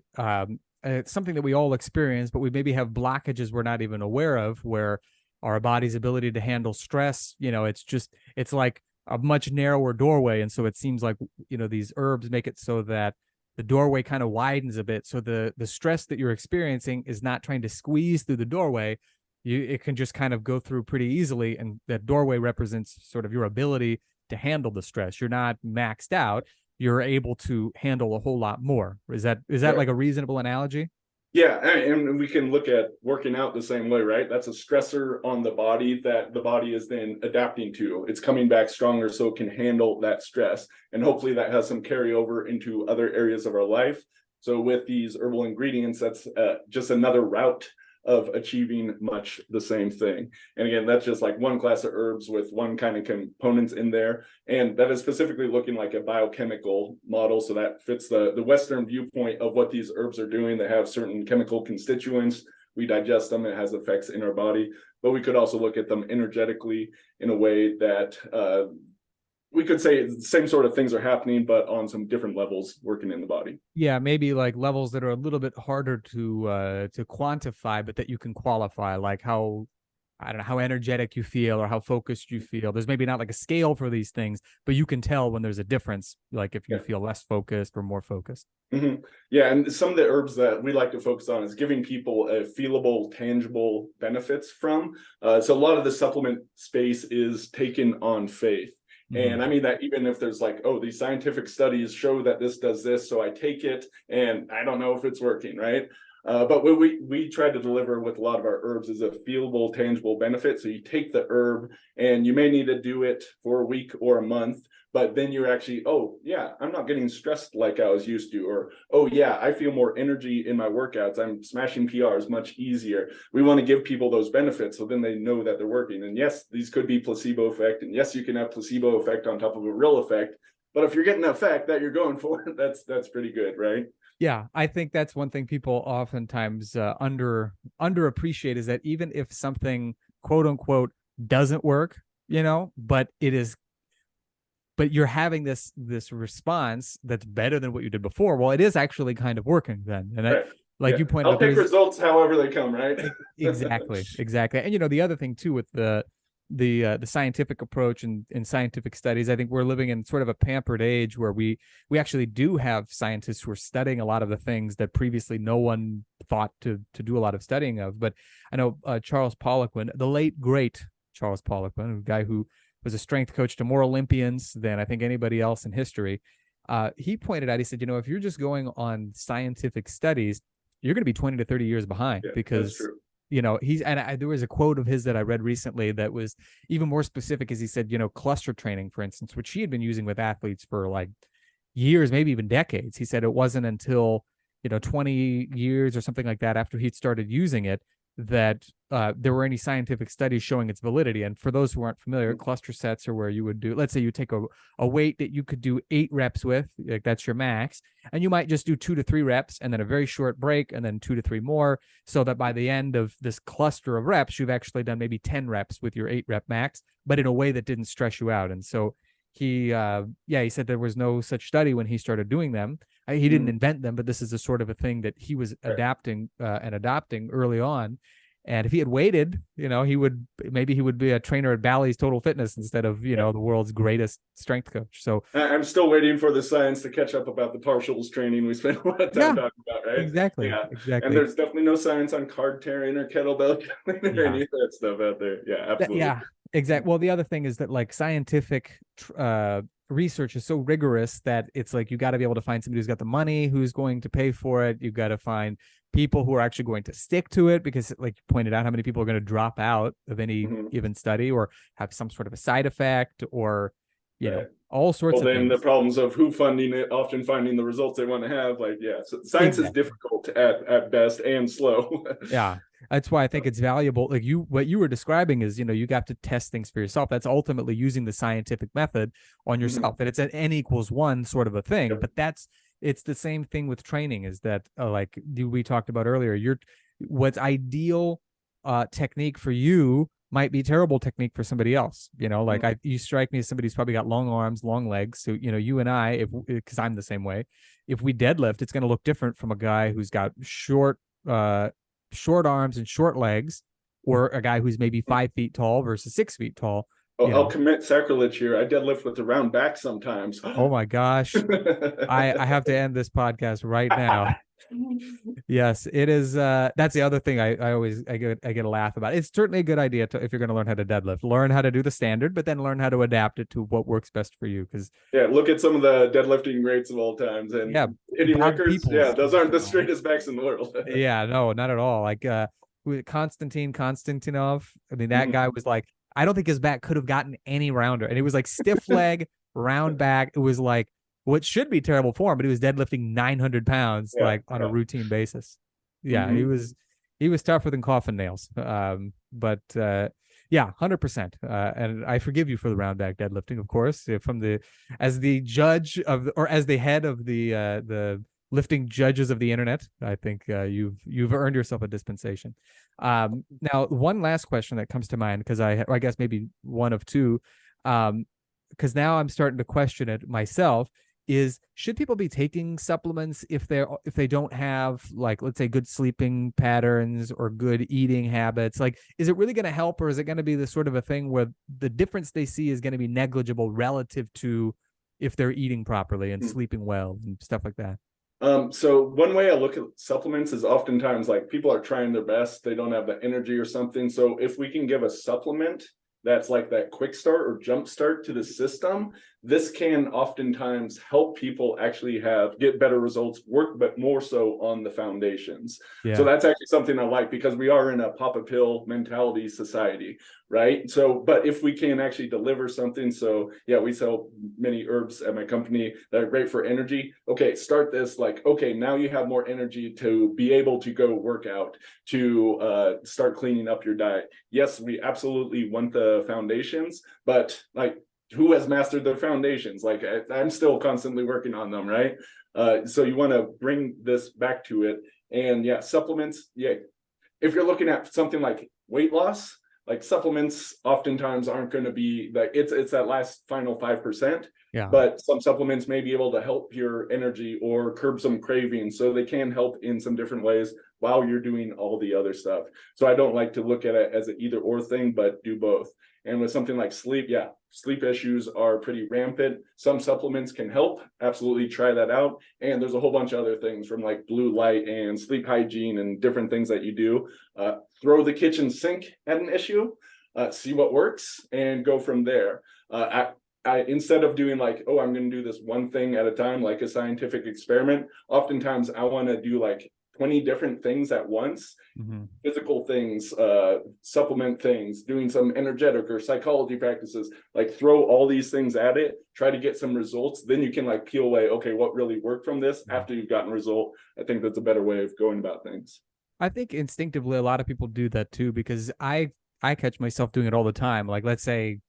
it's something that we all experience, but we maybe have blockages we're not even aware of, where our body's ability to handle stress, it's like a much narrower doorway. And so it seems like, these herbs make it so that the doorway kind of widens a bit. So the stress that you're experiencing is not trying to squeeze through the doorway. It can just kind of go through pretty easily. And that doorway represents sort of your ability to handle the stress. You're not maxed out. You're able to handle a whole lot more. Is that like a reasonable analogy? Yeah, and we can look at working out the same way, right? That's a stressor on the body that the body is then adapting to. It's coming back stronger so it can handle that stress. And hopefully that has some carryover into other areas of our life. So with these herbal ingredients, that's just another route of achieving much the same thing. And again, that's just like one class of herbs with one kind of components in there. And that is specifically looking like a biochemical model. So that fits the Western viewpoint of what these herbs are doing. They have certain chemical constituents. We digest them. It has effects in our body. But we could also look at them energetically in a way that we could say the same sort of things are happening, but on some different levels working in the body. Yeah, maybe like levels that are a little bit harder to quantify, but that you can qualify, like how, I don't know, how energetic you feel or how focused you feel. There's maybe not like a scale for these things, but you can tell when there's a difference, like if you feel less focused or more focused. Mm-hmm. Yeah, and some of the herbs that we like to focus on is giving people a feelable, tangible benefits from. So a lot of the supplement space is taken on faith. And I mean that even if there's like, oh, these scientific studies show that this does this, so I take it and I don't know if it's working, right? But what we try to deliver with a lot of our herbs is a feelable, tangible benefit. So you take the herb and you may need to do it for a week or a month, but then you're actually, oh yeah, I'm not getting stressed like I was used to, or oh yeah, I feel more energy in my workouts. I'm smashing PRs much easier. We want to give people those benefits so then they know that they're working. And yes, these could be placebo effect, and yes, you can have placebo effect on top of a real effect. But if you're getting the effect that you're going for, that's pretty good, right? Yeah, I think that's one thing people oftentimes underappreciate is that even if something quote unquote doesn't work, but you're having this response that's better than what you did before. Well, it is actually kind of working then. And right. You pointed out, I'll take results however they come, right? Exactly. And the other thing too with the scientific approach and in scientific studies, I think we're living in sort of a pampered age where we actually do have scientists who are studying a lot of the things that previously no one thought to do a lot of studying of. But I know Charles Poliquin, the late great Charles Poliquin, a guy who was a strength coach to more Olympians than I think anybody else in history. He pointed out, he said, if you're just going on scientific studies, you're going to be 20 to 30 years behind because there was a quote of his that I read recently that was even more specific, as he said, cluster training, for instance, which he had been using with athletes for like years, maybe even decades. He said it wasn't until, 20 years or something like that after he'd started using it that there were any scientific studies showing its validity. And for those who aren't familiar, cluster sets are where you would do, let's say you take a weight that you could do 8 reps with, like that's your max, and you might just do 2 to 3 reps and then a very short break and then 2 to 3 more, so that by the end of this cluster of reps, you've actually done maybe 10 reps with your 8 rep max, but in a way that didn't stress you out. And so he said there was no such study when he started doing them. He didn't invent them, but this is a sort of a thing that he was adapting and adopting early on. And if he had waited, he would be a trainer at Bally's Total Fitness instead of, the world's greatest strength coach. So I'm still waiting for the science to catch up about the partials training we spent a lot of time talking about, right? Exactly. And there's definitely no science on card tearing or kettlebell or any of that stuff out there. Yeah, absolutely. Exactly. Well, the other thing is that like scientific research is so rigorous that it's like you got to be able to find somebody who's got the money, who's going to pay for it. You've got to find people who are actually going to stick to it, because like you pointed out, how many people are going to drop out of any given study or have some sort of a side effect or all sorts of things. Then the problems of who funding it, often finding the results they want to have, so science is difficult at best and slow. That's why I think it's valuable. Like what you were describing is, you got to test things for yourself. That's ultimately using the scientific method on yourself. And it's an N=1 sort of a thing. But it's the same thing with training, is that like we talked about earlier, what's ideal technique for you might be terrible technique for somebody else. You strike me as somebody who's probably got long arms, long legs. So, you and I, because I'm the same way, if we deadlift, it's going to look different from a guy who's got short arms and short legs, or a guy who's maybe 5 feet tall versus 6 feet tall. I'll commit sacrilege here. I deadlift with a round back sometimes. Oh my gosh. I have to end this podcast right now. Yes, it is. That's the other thing I always I get a laugh about. It's certainly a good idea to, if you're going to learn how to deadlift, learn how to do the standard, but then learn how to adapt it to what works best for you. Because Yeah, look at some of the deadlifting greats of all times and yeah, hitting Bob records. Yeah, Peoples, those aren't the you know, straightest backs in the world. yeah, no, not at all. Like Konstantinov. I mean, that Mhm. guy was like, I don't think his back could have gotten any rounder, and it was like stiff leg, round back. It was like what should be terrible form, but he was deadlifting 900 pounds Yeah, like on a yeah. routine basis. Yeah, Mhm. he was tougher than coffin nails. But yeah, 100%. And I forgive you for the round back deadlifting, of course, from the as the judge of or as the head of the lifting judges of the internet. I think you've earned yourself a dispensation. Now, one last question that comes to mind because I guess maybe one of two, because now I'm starting to question it myself. Is should people be taking supplements if they don't have, like, let's say, good sleeping patterns or good eating habits? Like, is it really going to help, or is it going to be the sort of a thing where the difference they see is going to be negligible relative to if they're eating properly and sleeping well and stuff like that? So one way I look at supplements is oftentimes like people are trying their best, they don't have the energy or something. So if we can give a supplement that's like that quick start or jump start to the system, this can oftentimes help people actually get better results, work, but more so on the foundations. So Yeah. that's actually something I like because we are in a pop a pill mentality society, right? So, but if we can actually deliver something, so yeah, we sell many herbs at my company that are great for energy. Okay, start this like, okay, now you have more energy to be able to go work out, to start cleaning up your diet. Yes, we absolutely want the foundations, but like, who has mastered their foundations? Like I'm still constantly working on them, right? So you want to bring this back to it. And yeah, supplements, yeah. If you're looking at something like weight loss, like supplements oftentimes aren't going to be like it's that last final 5%, Yeah. but some supplements may be able to help your energy or curb some cravings. So they can help in some different ways while you're doing all the other stuff. So I don't like to look at it as an either or thing, but do both. And with something like sleep, yeah, sleep issues are pretty rampant. Some supplements can help. Absolutely try that out. And there's a whole bunch of other things from like blue light and sleep hygiene and different things that you do. Throw the kitchen sink at an issue, see what works, and go from there. Instead of doing like, oh, I'm going to do this one thing at a time, like a scientific experiment, oftentimes I want to do like 20 different things at once. Mm-hmm. Physical things, supplement things, doing some energetic or psychology practices, like throw all these things at it, try to get some results. Then you can like peel away, okay, what really worked from this after you've gotten a result. I think that's a better way of going about things. I think instinctively a lot of people do that too, because I catch myself doing it all the time. Like, let's say,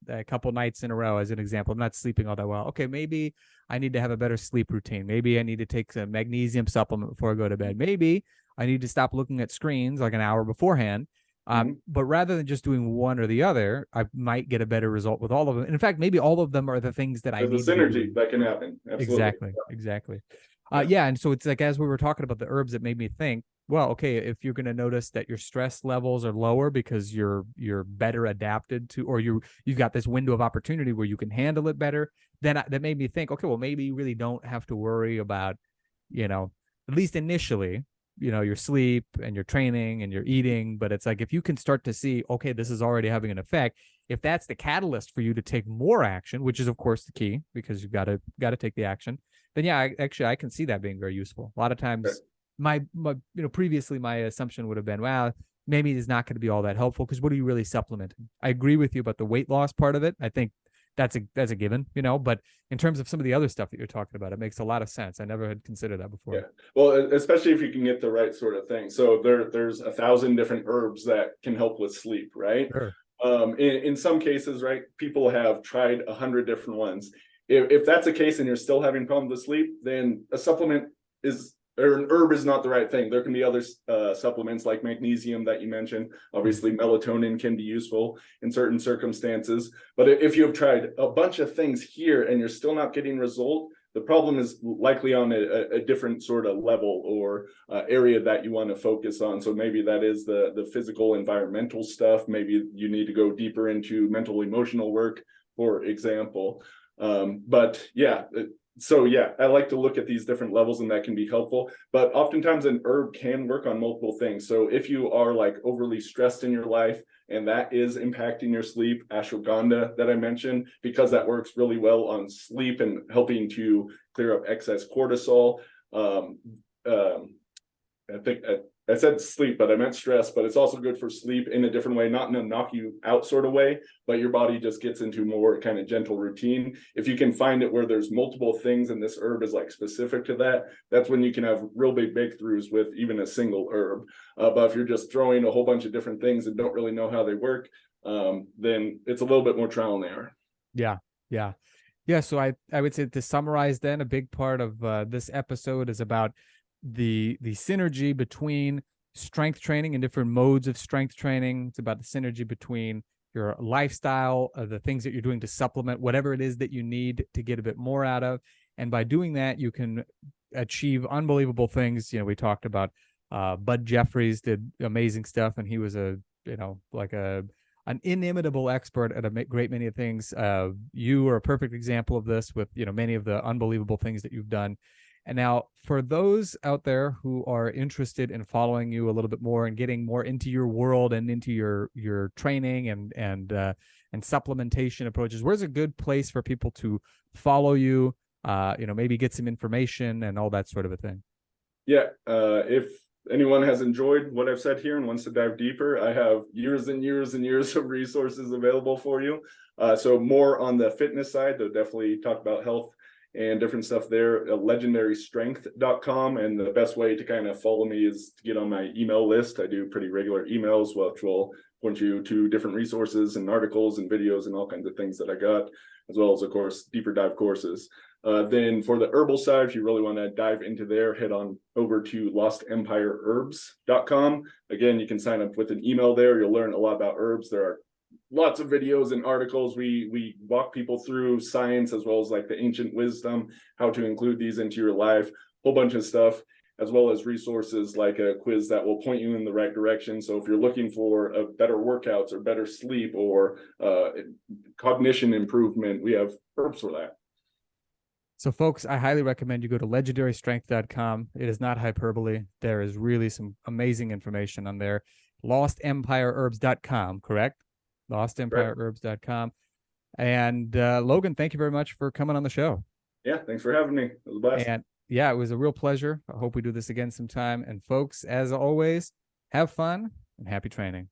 a couple nights in a row, as an example, I'm not sleeping all that well. Okay, maybe I need to have a better sleep routine. Maybe I need to take some magnesium supplement before I go to bed. Maybe I need to stop looking at screens like an hour beforehand. But rather than just doing one or the other, I might get a better result with all of them. And in fact, maybe all of them are the things that I There's need a to be synergy doing. that can happen. Absolutely. Exactly. Yeah. Yeah, and so it's like, as we were talking about the herbs, it made me think, well, okay, if you're going to notice that your stress levels are lower because you're better adapted to, or you've got this window of opportunity where you can handle it better, then that made me think, okay, well, maybe you really don't have to worry about, at least initially, your sleep and your training and your eating. But it's like, if you can start to see, okay, this is already having an effect, if that's the catalyst for you to take more action, which is of course the key, because you've got to take the action, then yeah, I can see that being very useful. A lot of Okay. times my previously my assumption would have been, wow, maybe it's not going to be all that helpful, because what are you really supplementing? I agree with you about the weight loss part of it. I think that's a given, but in terms of some of the other stuff that you're talking about, it makes a lot of sense. I never had considered that before. Yeah. Well, especially if you can get the right sort of thing. So there's 1,000 different herbs that can help with sleep, right? Sure. In some cases, right, people have tried 100 different ones. If that's the case and you're still having problems with sleep, then a supplement or an herb is not the right thing. There can be other supplements like magnesium that you mentioned. Obviously, melatonin can be useful in certain circumstances. But if you have tried a bunch of things here and you're still not getting result, the problem is likely on a different sort of level or area that you want to focus on. So maybe that is the physical, environmental stuff. Maybe you need to go deeper into mental, emotional work, for example. But yeah, So yeah, I like to look at these different levels, and that can be helpful. But oftentimes an herb can work on multiple things. So if you are like overly stressed in your life and that is impacting your sleep, ashwagandha that I mentioned, because that works really well on sleep and helping to clear up excess cortisol. Um, I think I said sleep, but I meant stress, but it's also good for sleep in a different way, not in a knock you out sort of way, but your body just gets into more kind of gentle routine. If you can find it where there's multiple things and this herb is like specific to that, that's when you can have real big breakthroughs with even a single herb. But if you're just throwing a whole bunch of different things and don't really know how they work, then it's a little bit more trial and error. Yeah. Yeah. Yeah. So I would say, to summarize then, a big part of this episode is about the synergy between strength training and different modes of strength training. It's about the synergy between your lifestyle, the things that you're doing to supplement whatever it is that you need to get a bit more out of. And by doing that, you can achieve unbelievable things. We talked about Bud Jeffries did amazing stuff, and he was like an inimitable expert at a great many of things. You are a perfect example of this with, many of the unbelievable things that you've done. And now, for those out there who are interested in following you a little bit more and getting more into your world and into your training and supplementation approaches, where's a good place for people to follow you? Maybe get some information and all that sort of a thing. Yeah, if anyone has enjoyed what I've said here and wants to dive deeper, I have years and years and years of resources available for you. So more on the fitness side, they'll definitely talk about health and different stuff there. Legendarystrength.com, and the best way to kind of follow me is to get on my email list. I do pretty regular emails, which will point you to different resources and articles and videos and all kinds of things that I got, as well as, of course, deeper dive courses. Then for the herbal side, if you really want to dive into there, head on over to lostempireherbs.com. Again, you can sign up with an email there. You'll learn a lot about herbs. There are lots of videos and articles. We walk people through science as well as like the ancient wisdom, how to include these into your life, whole bunch of stuff, as well as resources like a quiz that will point you in the right direction. So if you're looking for better workouts or better sleep or cognition improvement, we have herbs for that. So, folks, I highly recommend you go to legendarystrength.com. It is not hyperbole. There is really some amazing information on there. Lostempireherbs.com, correct? Lostempireherbs.com. And Logan, thank you very much for coming on the show. Yeah, thanks for having me. It was a blast. And yeah, it was a real pleasure. I hope we do this again sometime. And folks, as always, have fun and happy training.